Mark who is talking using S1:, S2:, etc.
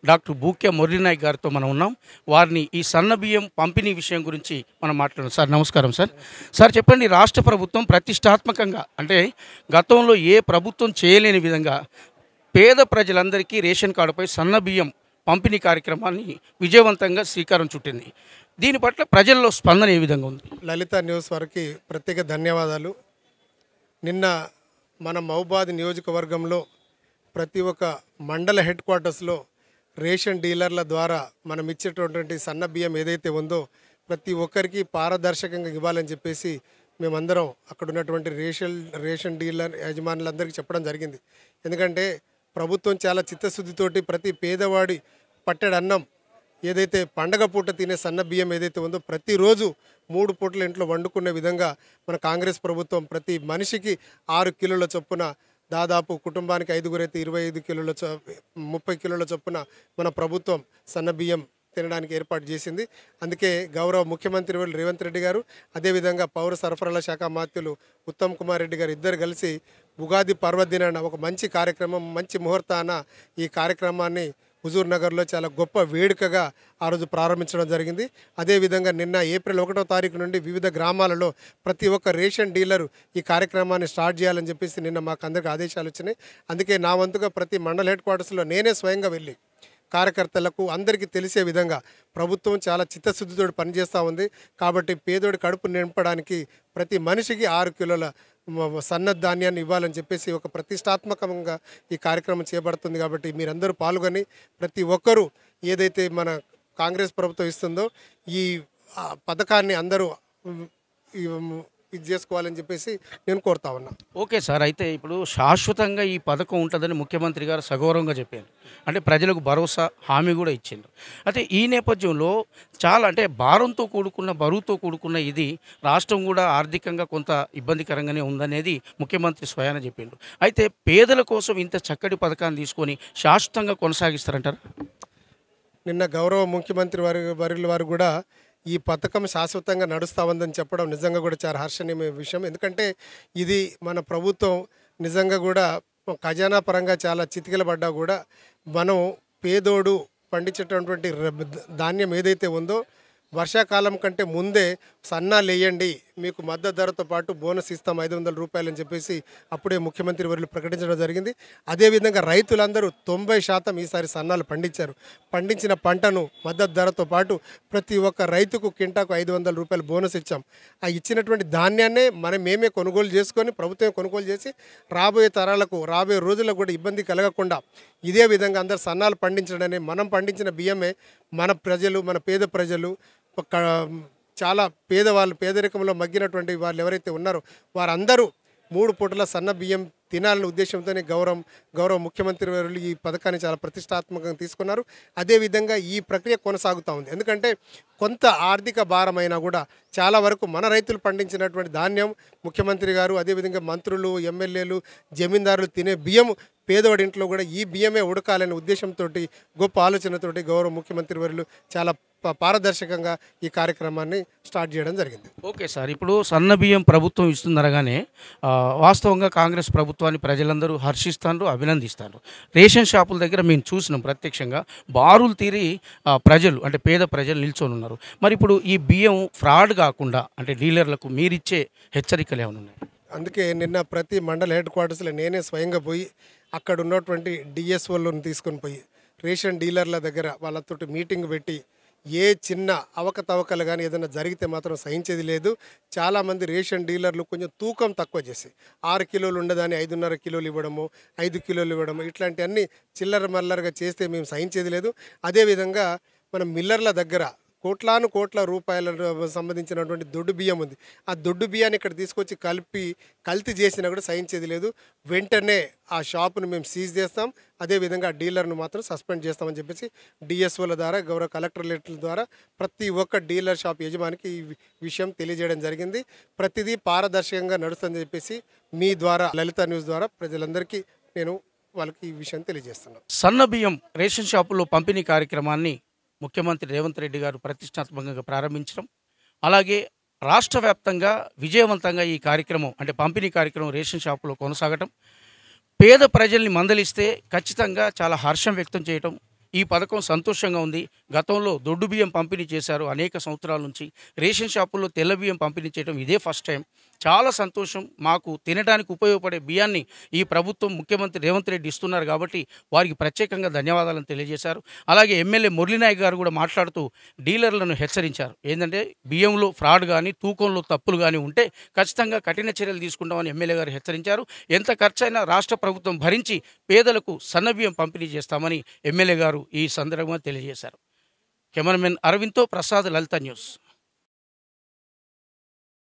S1: Doctor Bukya Murali Naik గారితో మనం ఉన్నాం. వారిని ఈ సన్న బియ్యం పంపిణీ విషయం గురించి మనం మాట్లాడాం. సార్ నమస్కారం సార్. సార్ చెప్పండి, రాష్ట్ర ప్రభుత్వం ప్రతిష్టాత్మకంగా అంటే గతంలో ఏ ప్రభుత్వం చేయలేని విధంగా పేద ప్రజలందరికీ రేషన్ కార్డుపై సన్న బియ్యం పంపిణీ కార్యక్రమాన్ని విజయవంతంగా శ్రీకారం చుట్టింది. దీని పట్ల ప్రజల్లో స్పందన ఏ విధంగా ఉంది?
S2: లలిత న్యూస్ వారికి ప్రత్యేక ధన్యవాదాలు. నిన్న మన మహబూబాద్ నియోజకవర్గంలో ప్రతి ఒక్క మండల హెడ్ క్వార్టర్స్లో రేషన్ డీలర్ల ద్వారా మనం ఇచ్చేటటువంటి సన్న బియ్యం ఏదైతే ఉందో ప్రతి ఒక్కరికి పారదర్శకంగా ఇవ్వాలని చెప్పేసి మేమందరం అక్కడ ఉన్నటువంటి రేషన్ డీలర్ యజమానులందరికీ చెప్పడం జరిగింది. ఎందుకంటే ప్రభుత్వం చాలా చిత్తశుద్ధితోటి ప్రతి పేదవాడి పట్టెడు అన్నం ఏదైతే పండగ పూట తినే సన్న బియ్యం ఏదైతే ఉందో ప్రతిరోజు 3 పూటల ఇంట్లో వండుకునే విధంగా మన కాంగ్రెస్ ప్రభుత్వం ప్రతి మనిషికి 6 కిలోల చొప్పున దాదాపు కుటుంబానికి 5గురైతే 25 కిలోల 30 కిలోల చొప్పున మన ప్రభుత్వం సన్న బియ్యం తినడానికి ఏర్పాటు చేసింది. అందుకే గౌరవ ముఖ్యమంత్రి రేవంత్ రెడ్డి గారు అదేవిధంగా పౌర సరఫరాల శాఖ మంత్రులు ఉత్తమ్ కుమార్ రెడ్డి గారు ఇద్దరు కలిసి ఉగాది పర్వదినాన ఒక మంచి కార్యక్రమం, మంచి ముహూర్తాన ఈ కార్యక్రమాన్ని హుజూర్ నగర్లో చాలా గొప్ప వేడుకగా ఆ రోజు ప్రారంభించడం జరిగింది. అదేవిధంగా నిన్న ఏప్రిల్ 1వ తారీఖు నుండి వివిధ గ్రామాలలో ప్రతి ఒక్క రేషన్ డీలరు ఈ కార్యక్రమాన్ని స్టార్ట్ చేయాలని చెప్పేసి నిన్న మాకు అందరికీ ఆదేశాలు వచ్చినాయి. అందుకే నా వంతుగా ప్రతి మండల హెడ్ క్వార్టర్స్లో నేనే స్వయంగా వెళ్ళి కార్యకర్తలకు అందరికీ తెలిసే విధంగా ప్రభుత్వం చాలా చిత్తశుద్ధితో పనిచేస్తూ ఉంది. కాబట్టి పేదోడి కడుపు నింపడానికి ప్రతి మనిషికి 6 కిలోల సన్నధాన్యాన్ని ఇవ్వాలని చెప్పేసి ఒక ప్రతిష్టాత్మకంగా ఈ కార్యక్రమం చేపడుతుంది. కాబట్టి మీరందరూ పాల్గొని ప్రతి ఒక్కరూ ఏదైతే మన కాంగ్రెస్ ప్రభుత్వం ఇస్తుందో ఈ పథకాన్ని అందరూ ఇది చేసుకోవాలని చెప్పేసి నేను కోరుతా ఉన్నా.
S1: ఓకే సార్, అయితే ఇప్పుడు శాశ్వతంగా ఈ పథకం ఉంటుందని ముఖ్యమంత్రి గారు సగౌరవంగా చెప్పారు. అంటే ప్రజలకు భరోసా హామీ కూడా ఇచ్చిండ్రు. అయితే ఈ నేపథ్యంలో చాలా అంటే బరువుతో కూడుకున్న ఇది రాష్ట్రం కూడా ఆర్థికంగా కొంత ఇబ్బందికరంగానే ఉందనేది ముఖ్యమంత్రి స్వయాన చెప్పిండు. అయితే పేదల కోసం ఇంత చక్కటి పథకాన్ని తీసుకొని శాశ్వతంగా కొనసాగిస్తారంటారు?
S2: నిన్న గౌరవ ముఖ్యమంత్రి వారు కూడా ఈ పథకం శాశ్వతంగా నడుస్తూ ఉందని చెప్పడం నిజంగా కూడా చాలా హర్షణీయ విషయం. ఎందుకంటే ఇది మన ప్రభుత్వం నిజంగా కూడా ఖజానా పరంగా చాలా చితికిలబడ్డా కూడా మనం పేదోడు పండించేటటువంటి ధాన్యం ఏదైతే ఉందో వర్షాకాలం కంటే ముందే సన్నాలు వేయండి, మీకు మద్దతు ధరతో పాటు బోనస్ ఇస్తాం 500 రూపాయలు అని చెప్పేసి అప్పుడే ముఖ్యమంత్రి వర్యులు ప్రకటించడం జరిగింది. అదేవిధంగా రైతులందరూ 90% ఈసారి సన్నాలు పండించారు. పండించిన పంటను మద్దతు ధరతో పాటు ప్రతి ఒక్క రైతుకు కింటాకు 500 రూపాయలు బోనస్ ఇచ్చాం. ఆ ఇచ్చినటువంటి ధాన్యాన్నే మేమే కొనుగోలు చేసుకొని ప్రభుత్వమే కొనుగోలు చేసి రాబోయే తరాలకు రాబోయే రోజులకు కూడా ఇబ్బంది కలగకుండా ఇదే విధంగా అందరు సన్నాలు పండించడమే, మనం పండించిన బియ్యమే మన ప్రజలు, మన పేద ప్రజలు, చాలా పేదరికంలో మగ్గినటువంటి వాళ్ళు ఎవరైతే ఉన్నారో వారందరూ 3 పూటల సన్న బియ్యం తినాలనే ఉద్దేశంతోనే గౌరవ ముఖ్యమంత్రి వారు ఈ పథకాన్ని చాలా ప్రతిష్టాత్మకంగా తీసుకున్నారు. అదేవిధంగా ఈ ప్రక్రియ కొనసాగుతూ ఉంది. ఎందుకంటే కొంత ఆర్థిక భారమైనా కూడా చాలా వరకు మన రైతులు పండించినటువంటి ధాన్యం ముఖ్యమంత్రి గారు అదేవిధంగా మంత్రులు, ఎమ్మెల్యేలు, జమీందారులు తినే బియ్యం పేదవాడి ఇంట్లో కూడా ఈ బియ్యమే ఉడకాలనే ఉద్దేశంతో గొప్ప ఆలోచనతోటి గౌరవ ముఖ్యమంత్రి వర్యులు చాలా పారదర్శకంగా ఈ కార్యక్రమాన్ని స్టార్ట్ చేయడం జరిగింది.
S1: ఓకే సార్, ఇప్పుడు సన్న బియ్యం ప్రభుత్వం ఇస్తుందనగానే వాస్తవంగా కాంగ్రెస్ ప్రభుత్వాన్ని ప్రజలందరూ హర్షిస్తారు, అభినందిస్తారు. రేషన్ షాపుల దగ్గర మేము చూసినాం ప్రత్యక్షంగా బారులు తీరి ప్రజలు అంటే పేద ప్రజలు నిల్చొని ఉన్నారు. మరి ఇప్పుడు ఈ బియ్యం ఫ్రాడ్ కాకుండా అంటే డీలర్లకు మీరిచ్చే హెచ్చరికలు ఏమైనా ఉన్నాయి?
S2: అందుకే నిన్న ప్రతి మండల హెడ్ క్వార్టర్స్లో నేనే స్వయంగా పోయి అక్కడ ఉన్నటువంటి డిఎస్ఓలను తీసుకొని పోయి రేషన్ డీలర్ల దగ్గర వాళ్ళతోటి మీటింగ్ పెట్టి ఏ చిన్న అవకతవకలు కానీ ఏదైనా జరిగితే మాత్రం సహించేది లేదు. చాలామంది రేషన్ డీలర్లు కొంచెం తూకం తక్కువ చేసి 6 కిలోలు ఉండదని 5.5 కిలోలు ఇవ్వడము, 5 కిలోలు ఇవ్వడము, ఇట్లాంటివన్నీ చిల్లర మల్లరగా చేస్తే మేము సహించేది లేదు. అదేవిధంగా మన మిల్లర్ల దగ్గర కోట్ల రూపాయల సంబంధించినటువంటి దొడ్డు బియ్యం ఉంది. ఆ దొడ్డు బియ్యాన్ని ఇక్కడ తీసుకొచ్చి కల్తీ చేసినా కూడా సహించేది లేదు. వెంటనే ఆ షాపును మేము సీజ్ చేస్తాం. అదేవిధంగా ఆ డీలర్ను మాత్రం సస్పెండ్ చేస్తామని చెప్పేసి డిఎస్ఓల ద్వారా గౌరవ కలెక్టరేట్ల ద్వారా ప్రతి ఒక్క డీలర్ షాప్ యజమానికి ఈ విషయం తెలియజేయడం జరిగింది. ప్రతిదీ పారదర్శకంగా నడుస్తుందని చెప్పేసి మీ ద్వారా లలిత న్యూస్ ద్వారా ప్రజలందరికీ నేను వాళ్ళకి ఈ విషయం తెలియజేస్తున్నాను.
S1: సన్న బియ్యం రేషన్ షాపుల్లో పంపిణీ కార్యక్రమాన్ని ముఖ్యమంత్రి రేవంత్ రెడ్డి గారు ప్రతిష్టాత్మకంగా ప్రారంభించడం, అలాగే రాష్ట్ర వ్యాప్తంగా విజయవంతంగా ఈ కార్యక్రమం అంటే పంపిణీ కార్యక్రమం రేషన్ షాపులో కొనసాగటం, పేద ప్రజల్ని మందలిస్తే ఖచ్చితంగా చాలా హర్షం వ్యక్తం చేయటం, ఈ పథకం సంతోషంగా ఉంది. గతంలో దొడ్డు బియ్యం పంపిణీ చేశారు అనేక సంవత్సరాల నుంచి. రేషన్ షాపుల్లో తెల్ల బియ్యం పంపిణీ చేయడం ఇదే ఫస్ట్ టైం. చాలా సంతోషం. మాకు తినడానికి ఉపయోగపడే బియ్యాన్ని ఈ ప్రభుత్వం ముఖ్యమంత్రి రేవంత్ రెడ్డి ఇస్తున్నారు కాబట్టి వారికి ప్రత్యేకంగా ధన్యవాదాలను తెలియజేశారు. అలాగే ఎమ్మెల్యే మురళీనాయక్ గారు కూడా మాట్లాడుతూ డీలర్లను హెచ్చరించారు. ఏంటంటే బియ్యంలో ఫ్రాడ్ కానీ తూకంలో తప్పులు కానీ ఉంటే ఖచ్చితంగా కఠిన చర్యలు తీసుకుంటామని ఎమ్మెల్యే గారు హెచ్చరించారు. ఎంత ఖర్చైనా రాష్ట్ర ప్రభుత్వం భరించి పేదలకు సన్నబియ్యం పంపిణీ చేస్తామని ఎమ్మెల్యే గారు ఈ సందర్భంగా తెలియజేశారు. కెమెరామెన్ అరవింద్తో ప్రసాద్, లలిత న్యూస్.